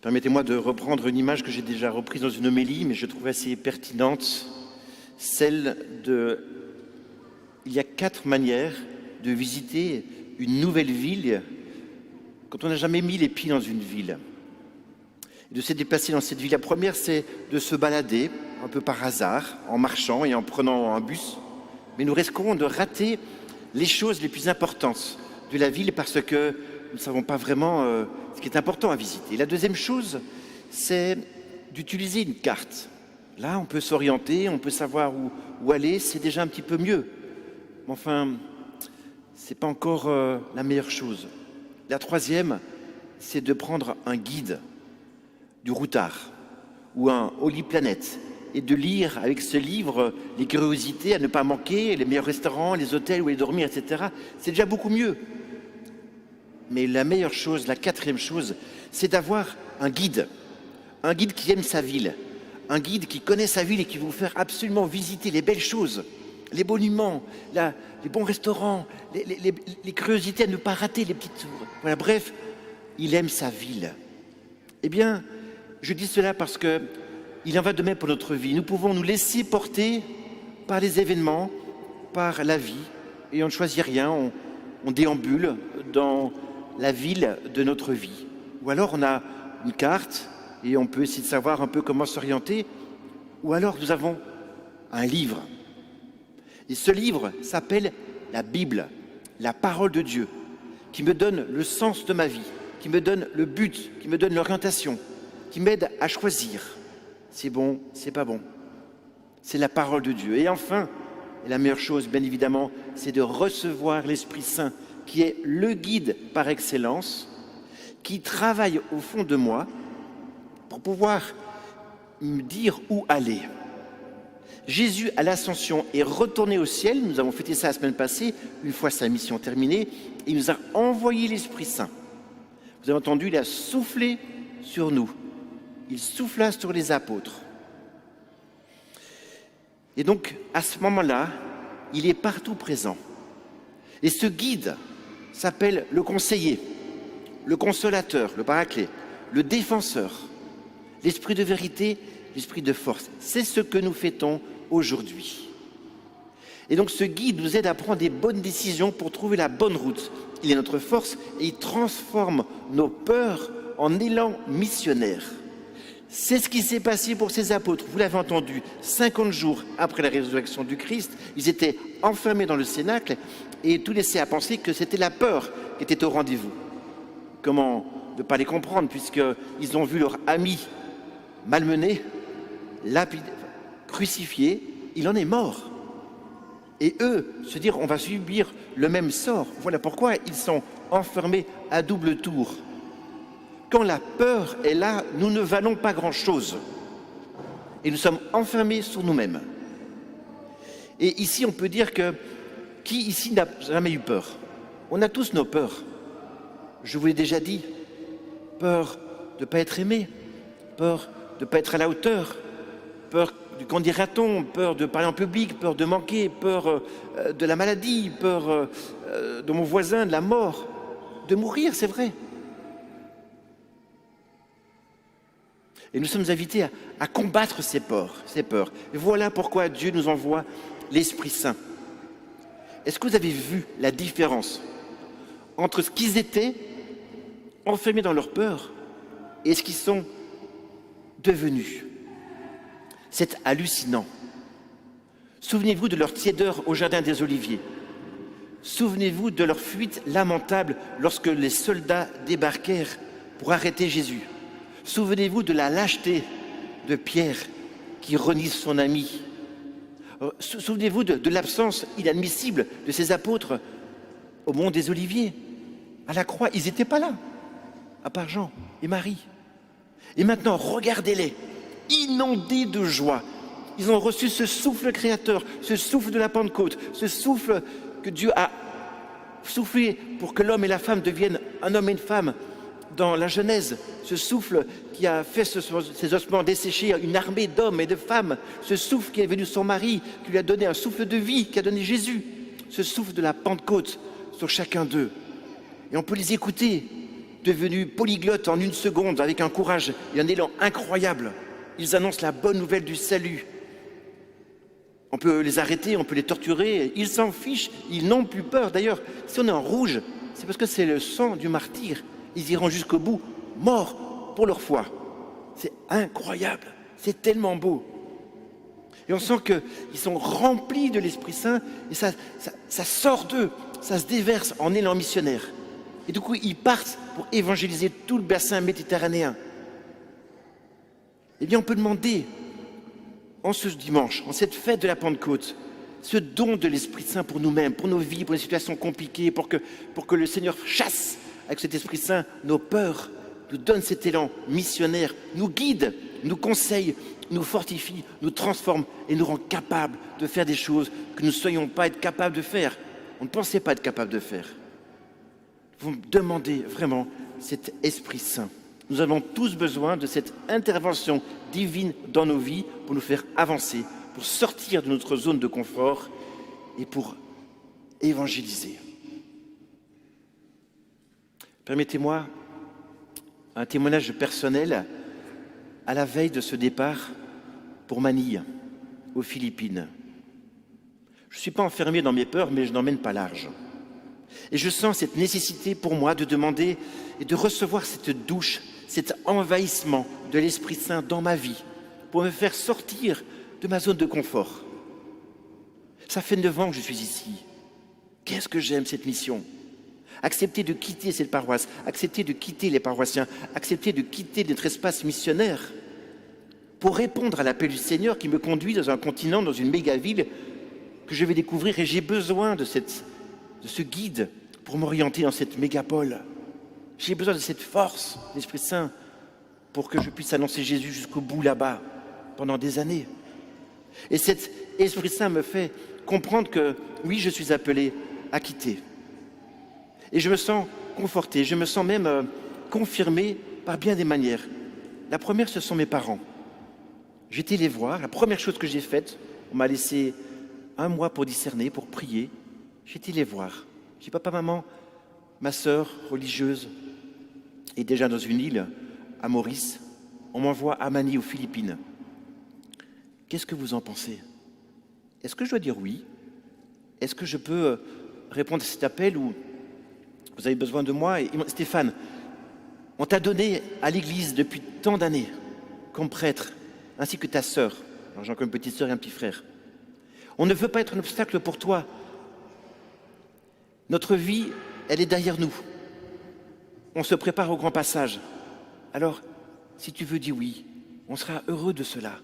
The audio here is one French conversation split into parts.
Permettez-moi de reprendre une image que j'ai déjà reprise dans une homélie, mais je trouve assez pertinente, celle de... Il y a 4 manières de visiter une nouvelle ville quand on n'a jamais mis les pieds dans une ville. Et de se déplacer dans cette ville. La première, c'est de se balader un peu par hasard, en marchant et en prenant un bus. Mais nous risquons de rater les choses les plus importantes de la ville parce que nous ne savons pas vraiment ce qui est important à visiter. La deuxième chose, c'est d'utiliser une carte. Là, on peut s'orienter, on peut savoir où aller, c'est déjà un petit peu mieux. Mais enfin, ce n'est pas encore la meilleure chose. La troisième, c'est de prendre un guide du routard ou un Holy Planet et de lire avec ce livre les curiosités à ne pas manquer, les meilleurs restaurants, les hôtels où aller dormir, etc. C'est déjà beaucoup mieux. Mais la meilleure chose, la 4e chose, c'est d'avoir un guide qui aime sa ville, un guide qui connaît sa ville et qui va vous faire absolument visiter les belles choses, les monuments, les bons restaurants, les curiosités à ne pas rater, les petites... Voilà, bref, il aime sa ville. Eh bien, je dis cela parce que il en va de même pour notre vie. Nous pouvons nous laisser porter par les événements, par la vie, et on ne choisit rien, on déambule dans la ville de notre vie. Ou alors on a une carte et on peut essayer de savoir un peu comment s'orienter, ou alors nous avons un livre. Et ce livre s'appelle la Bible, la parole de Dieu, qui me donne le sens de ma vie, qui me donne le but, qui me donne l'orientation, qui m'aide à choisir. C'est bon, c'est pas bon. C'est la parole de Dieu. Et enfin, la meilleure chose, bien évidemment, c'est de recevoir l'Esprit Saint, qui est le guide par excellence, qui travaille au fond de moi pour pouvoir me dire où aller. Jésus, à l'Ascension, est retourné au ciel. Nous avons fêté ça la semaine passée, une fois sa mission terminée. Il nous a envoyé l'Esprit Saint. Vous avez entendu, il a soufflé sur nous. Il souffla sur les apôtres. Et donc, à ce moment-là, il est partout présent. Et ce guide s'appelle le conseiller, le consolateur, le paraclet, le défenseur, l'esprit de vérité, l'esprit de force. C'est ce que nous fêtons aujourd'hui. Et donc ce guide nous aide à prendre des bonnes décisions pour trouver la bonne route. Il est notre force et il transforme nos peurs en élan missionnaire. C'est ce qui s'est passé pour ces apôtres. Vous l'avez entendu, 50 jours après la résurrection du Christ, ils étaient enfermés dans le cénacle et tout laissait à penser que c'était la peur qui était au rendez-vous. Comment ne pas les comprendre puisqu'ils ont vu leur ami malmené, lapidé, crucifié, il en est mort. Et eux, se dire on va subir le même sort. Voilà pourquoi ils sont enfermés à double tour. Quand la peur est là, nous ne valons pas grand-chose. Et nous sommes enfermés sur nous-mêmes. Et ici, on peut dire que qui ici n'a jamais eu peur? On a tous nos peurs. Je vous l'ai déjà dit. Peur de ne pas être aimé, peur de ne pas être à la hauteur, peur du qu'en dira-t-on, peur de parler en public, peur de manquer, peur de la maladie, peur de mon voisin, de la mort, de mourir, c'est vrai. Et nous sommes invités à combattre ces peurs. Et voilà pourquoi Dieu nous envoie l'Esprit Saint. Est-ce que vous avez vu la différence entre ce qu'ils étaient, enfermés dans leur peur, et ce qu'ils sont devenus? C'est hallucinant. Souvenez-vous de leur tiédeur au jardin des Oliviers. Souvenez-vous de leur fuite lamentable lorsque les soldats débarquèrent pour arrêter Jésus. Souvenez-vous de la lâcheté de Pierre qui renie son ami. Souvenez-vous de l'absence inadmissible de ces apôtres au mont des Oliviers. À la croix, ils n'étaient pas là, à part Jean et Marie. Et maintenant, regardez-les, inondés de joie. Ils ont reçu ce souffle créateur, ce souffle de la Pentecôte, ce souffle que Dieu a soufflé pour que l'homme et la femme deviennent un homme et une femme dans la Genèse, ce souffle qui a fait ces ossements desséchés, une armée d'hommes et de femmes, ce souffle qui est venu son mari, qui lui a donné un souffle de vie, qui a donné Jésus, ce souffle de la Pentecôte sur chacun d'eux. Et on peut les écouter devenus polyglottes en une seconde, avec un courage et un élan incroyable. Ils annoncent la bonne nouvelle du salut. On peut les arrêter, on peut les torturer, ils s'en fichent, ils n'ont plus peur. D'ailleurs, si on est en rouge, c'est parce que c'est le sang du martyr. Ils iront jusqu'au bout, morts pour leur foi. C'est incroyable, c'est tellement beau. Et on sent qu'ils sont remplis de l'Esprit Saint et ça sort d'eux, ça se déverse en élan missionnaire. Et du coup, ils partent pour évangéliser tout le bassin méditerranéen. Eh bien, on peut demander, en ce dimanche, en cette fête de la Pentecôte, ce don de l'Esprit Saint pour nous-mêmes, pour nos vies, pour les situations compliquées, pour que le Seigneur chasse avec cet Esprit Saint nos peurs, nous donne cet élan missionnaire, nous guide, nous conseille, nous fortifie, nous transforme et nous rend capables de faire des choses que nous ne soyons pas être capables de faire. On ne pensait pas être capable de faire. Vous me demandez vraiment cet Esprit Saint. Nous avons tous besoin de cette intervention divine dans nos vies pour nous faire avancer, pour sortir de notre zone de confort et pour évangéliser. Permettez-moi un témoignage personnel à la veille de ce départ pour Manille, aux Philippines. Je ne suis pas enfermé dans mes peurs, mais je n'emmène pas large. Et je sens cette nécessité pour moi de demander et de recevoir cette douche, cet envahissement de l'Esprit Saint dans ma vie pour me faire sortir de ma zone de confort. Ça fait 9 ans que je suis ici. Qu'est-ce que j'aime cette mission? Accepter de quitter cette paroisse, accepter de quitter les paroissiens, accepter de quitter notre espace missionnaire pour répondre à l'appel du Seigneur qui me conduit dans un continent, dans une méga-ville que je vais découvrir et j'ai besoin de ce guide pour m'orienter dans cette mégapole. J'ai besoin de cette force, l'Esprit Saint, pour que je puisse annoncer Jésus jusqu'au bout là-bas, pendant des années. Et cet Esprit Saint me fait comprendre que, oui, je suis appelé à quitter. Et je me sens conforté, je me sens même confirmé par bien des manières. La première, ce sont mes parents. J'étais les voir, la première chose que j'ai faite, on m'a laissé 1 mois pour discerner, pour prier. J'étais les voir. J'ai dit, papa, maman, ma sœur religieuse est déjà dans une île à Maurice. On m'envoie à Manille, aux Philippines. Qu'est-ce que vous en pensez? Est-ce que je dois dire oui? Est-ce que je peux répondre à cet appel ou vous avez besoin de moi? Et Stéphane, on t'a donné à l'Église depuis tant d'années comme prêtre, ainsi que ta sœur. Alors, j'ai encore une petite sœur et un petit frère. On ne veut pas être un obstacle pour toi. Notre vie, elle est derrière nous. On se prépare au grand passage. Alors, si tu veux dire oui, on sera heureux de cela.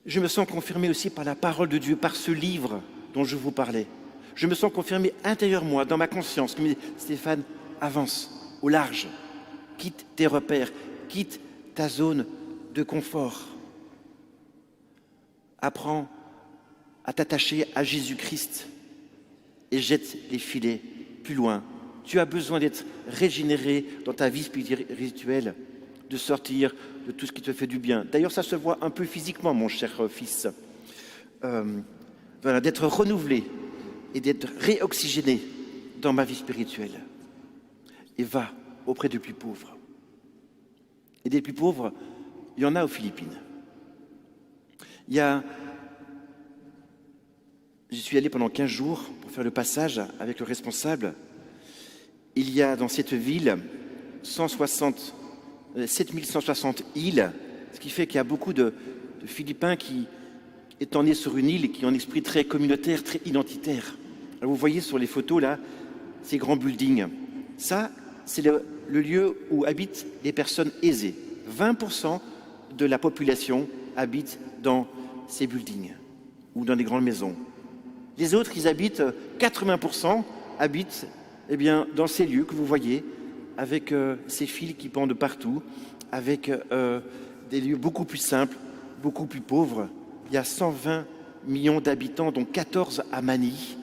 Je me sens confirmé aussi par la parole de Dieu, par ce livre dont je vous parlais. Je me sens confirmé intérieurement, dans ma conscience, qui me dit, Stéphane, avance au large, quitte tes repères, quitte ta zone de confort. Apprends à t'attacher à Jésus-Christ et jette les filets plus loin. Tu as besoin d'être régénéré dans ta vie spirituelle, de sortir de tout ce qui te fait du bien. D'ailleurs, ça se voit un peu physiquement, mon cher fils. Voilà, d'être renouvelé et d'être réoxygéné dans ma vie spirituelle. Et va auprès des plus pauvres. Et des plus pauvres, il y en a aux Philippines. J'y suis allé pendant 15 jours pour faire le passage avec le responsable. Il y a dans cette ville 7160 îles, ce qui fait qu'il y a beaucoup de Philippins qui, étant nés sur une île, qui ont un esprit très communautaire, très identitaire. Alors vous voyez sur les photos là, ces grands buildings. Ça, c'est le lieu où habitent les personnes aisées. 20% de la population habite dans ces buildings ou dans des grandes maisons. Les autres, 80% habitent dans ces lieux que vous voyez, avec ces fils qui pendent partout, avec des lieux beaucoup plus simples, beaucoup plus pauvres. Il y a 120 millions d'habitants, dont 14 à Manille.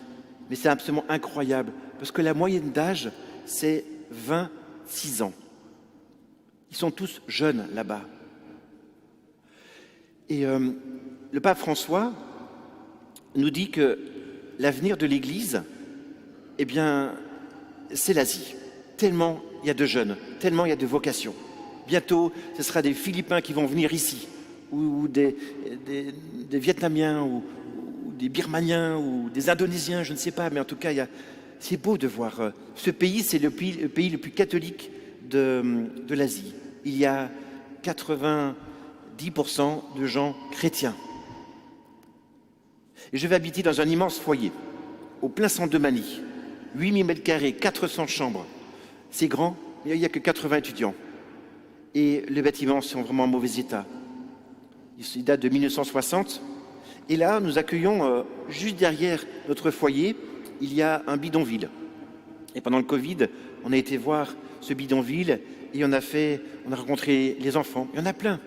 Mais c'est absolument incroyable, parce que la moyenne d'âge, c'est 26 ans. Ils sont tous jeunes là-bas. Et le pape François nous dit que l'avenir de l'Église, c'est l'Asie. tellement il y a de jeunes, tellement il y a de vocations. Bientôt, ce sera des Philippins qui vont venir ici, ou des Vietnamiens, ou des Birmaniens, ou des Indonésiens, je ne sais pas, mais en tout cas, c'est beau de voir. Ce pays, c'est le pays le plus catholique de l'Asie. Il y a 90% de gens chrétiens. Et je vais habiter dans un immense foyer, au plein centre de Manille, 8000 m², 400 chambres. C'est grand, mais il n'y a que 80 étudiants. Et les bâtiments sont vraiment en mauvais état. Ils datent de 1960. Et là, nous accueillons, juste derrière notre foyer, il y a un bidonville. Et pendant le Covid, on a été voir ce bidonville et on a rencontré les enfants. Il y en a plein.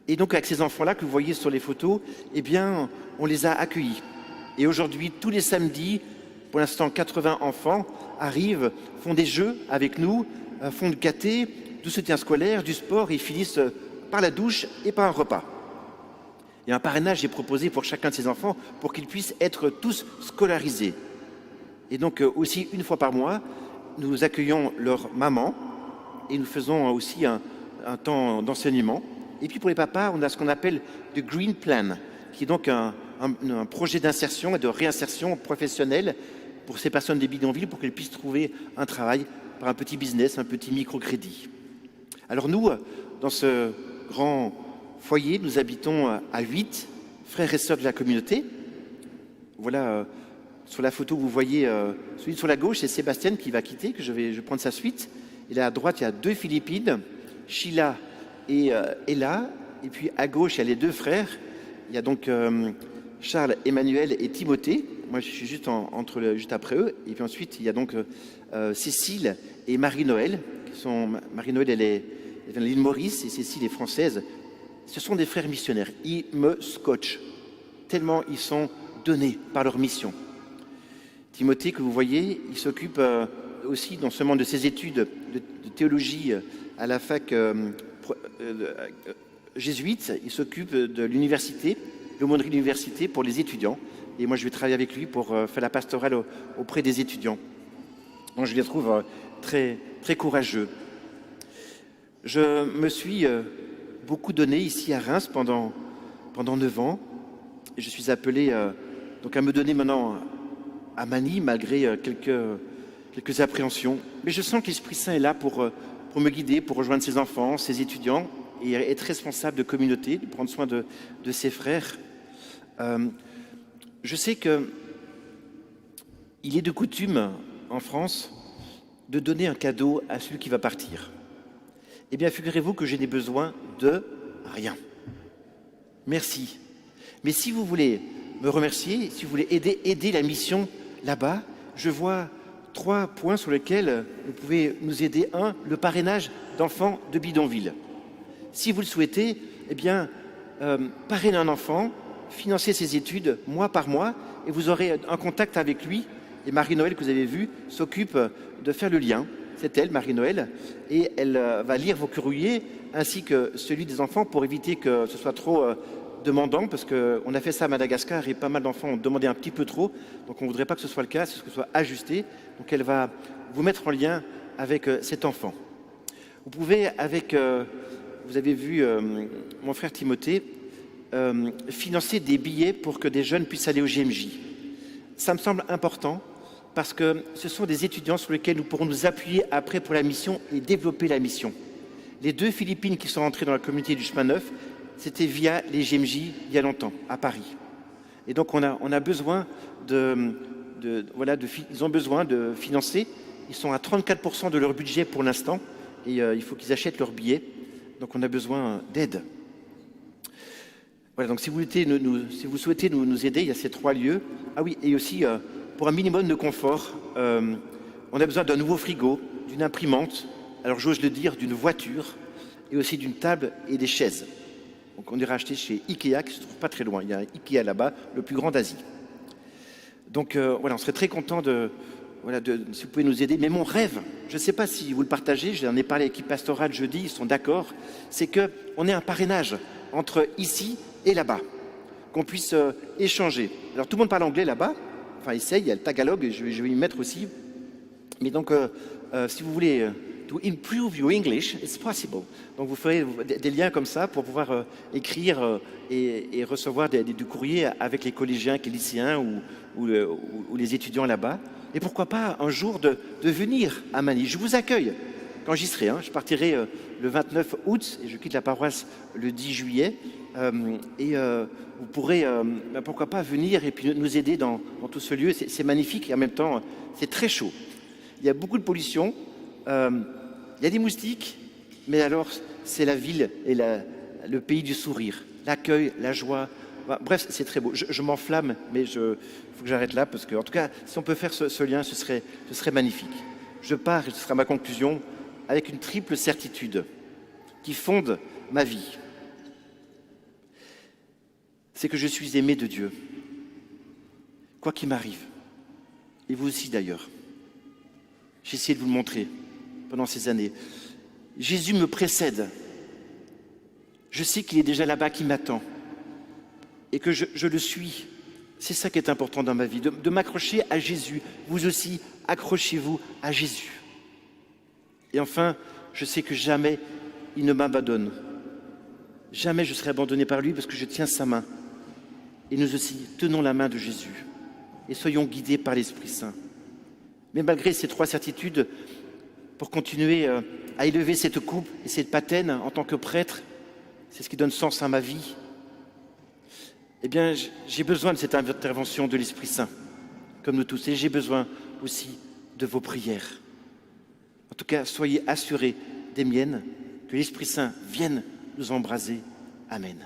Et donc, avec ces enfants-là que vous voyez sur les photos, eh bien, on les a accueillis. Et aujourd'hui, tous les samedis, pour l'instant, 80 enfants arrivent, font des jeux avec nous, font du caté, du soutien scolaire, du sport, et finissent par la douche et par un repas. Et un parrainage est proposé pour chacun de ces enfants pour qu'ils puissent être tous scolarisés. Et donc, aussi, une fois par mois, nous accueillons leur maman et nous faisons aussi un temps d'enseignement. Et puis pour les papas, on a ce qu'on appelle le Green Plan, qui est donc un projet d'insertion et de réinsertion professionnelle pour ces personnes des bidonvilles pour qu'elles puissent trouver un travail par un petit business, un petit microcrédit. Alors nous, dans ce grand foyer, nous habitons à 8 frères et sœurs de la communauté. Voilà, sur la photo, vous voyez celui sur la gauche, c'est Sébastien qui va quitter, que je vais prendre sa suite. Et là à droite, il y a 2 Philippines, Sheila et Ella. Et puis à gauche, il y a les 2 frères. Il y a donc Charles, Emmanuel et Timothée. Moi, je suis juste après eux. Et puis ensuite, il y a donc Cécile et Marie-Noël. Marie-Noël, elle vient de l'île Maurice et Cécile est française. Ce sont des frères missionnaires. Ils me scotchent tellement ils sont donnés par leur mission. Timothée, que vous voyez, il s'occupe aussi non seulement de ses études de théologie à la fac jésuite, il s'occupe de l'université, l'aumônerie de l'université pour les étudiants. Et moi, je vais travailler avec lui pour faire la pastorale auprès des étudiants. Donc, je les trouve très, très courageux. Je me suis beaucoup donné ici à Reims pendant 9 ans. Et je suis appelé donc à me donner maintenant à Manille, malgré quelques appréhensions. Mais je sens que l'Esprit Saint est là pour me guider, pour rejoindre ses enfants, ses étudiants, et être responsable de communauté, de prendre soin de ses frères. Je sais qu'il est de coutume en France de donner un cadeau à celui qui va partir. Eh bien, figurez-vous que je n'ai besoin de rien. Merci. Mais si vous voulez me remercier, si vous voulez aider la mission là-bas, je vois 3 points sur lesquels vous pouvez nous aider. 1, le parrainage d'enfants de bidonville. Si vous le souhaitez, eh bien, parrainer un enfant, financer ses études mois par mois, et vous aurez un contact avec lui. Et Marie-Noël, que vous avez vu, s'occupe de faire le lien. C'est elle, Marie-Noël, et elle va lire vos courriers ainsi que celui des enfants pour éviter que ce soit trop demandant, parce qu'on a fait ça à Madagascar et pas mal d'enfants ont demandé un petit peu trop, donc on ne voudrait pas que ce soit le cas, que ce soit ajusté. Donc elle va vous mettre en lien avec cet enfant. Vous pouvez, vous avez vu mon frère Timothée, financer des billets pour que des jeunes puissent aller au GMJ. Ça me semble important parce que ce sont des étudiants sur lesquels nous pourrons nous appuyer après pour la mission et développer la mission. Les 2 Philippines qui sont rentrées dans la communauté du chemin neuf, c'était via les GMJ il y a longtemps, à Paris. Et donc on a besoin ils ont besoin de financer. Ils sont à 34% de leur budget pour l'instant et il faut qu'ils achètent leurs billets. Donc on a besoin d'aide. Voilà, donc si vous souhaitez nous aider, il y a ces 3 lieux. Ah oui, et aussi pour un minimum de confort, on a besoin d'un nouveau frigo, d'une imprimante, alors j'ose le dire, d'une voiture et aussi d'une table et des chaises. Donc on ira acheter chez Ikea, qui se trouve pas très loin. Il y a un Ikea là-bas, le plus grand d'Asie. Donc voilà, on serait très content si vous pouvez nous aider. Mais mon rêve, je ne sais pas si vous le partagez, j'en ai parlé avec l'équipe pastorale jeudi, ils sont d'accord, c'est qu'on ait un parrainage entre ici et là-bas, qu'on puisse échanger. Alors tout le monde parle anglais là-bas, enfin essaye, il y a le tagalog, je vais y mettre aussi. Mais donc si vous voulez to improve your English, it's possible. Donc vous ferez des liens comme ça pour pouvoir écrire et recevoir du courrier avec les collégiens, les lycéens ou les étudiants là-bas. Et pourquoi pas un jour de venir à Manille. Je vous accueille quand j'y serai. Je partirai le 29 août et je quitte la paroisse le 10 juillet. Vous pourrez, pourquoi pas, venir et puis nous aider dans tout ce lieu. C'est magnifique et en même temps, c'est très chaud. Il y a beaucoup de pollution, il y a des moustiques, mais alors c'est la ville et le pays du sourire, l'accueil, la joie. Bref, c'est très beau. Je m'enflamme, mais il faut que j'arrête là, parce que, en tout cas, si on peut faire ce lien, ce serait magnifique. Je pars, et ce sera ma conclusion, avec une triple certitude qui fonde ma vie. C'est que je suis aimé de Dieu, quoi qu'il m'arrive. Et vous aussi d'ailleurs. J'ai essayé de vous le montrer pendant ces années. Jésus me précède. Je sais qu'il est déjà là-bas, qui m'attend. Et que je le suis. C'est ça qui est important dans ma vie, de m'accrocher à Jésus. Vous aussi, accrochez-vous à Jésus. Et enfin, je sais que jamais il ne m'abandonne. Jamais je serai abandonné par lui parce que je tiens sa main. Et nous aussi, tenons la main de Jésus et soyons guidés par l'Esprit Saint. Mais malgré ces trois certitudes, pour continuer à élever cette coupe et cette patène en tant que prêtre, c'est ce qui donne sens à ma vie, eh bien, j'ai besoin de cette intervention de l'Esprit Saint, comme nous tous, et j'ai besoin aussi de vos prières. En tout cas, soyez assurés des miennes, que l'Esprit Saint vienne nous embraser. Amen.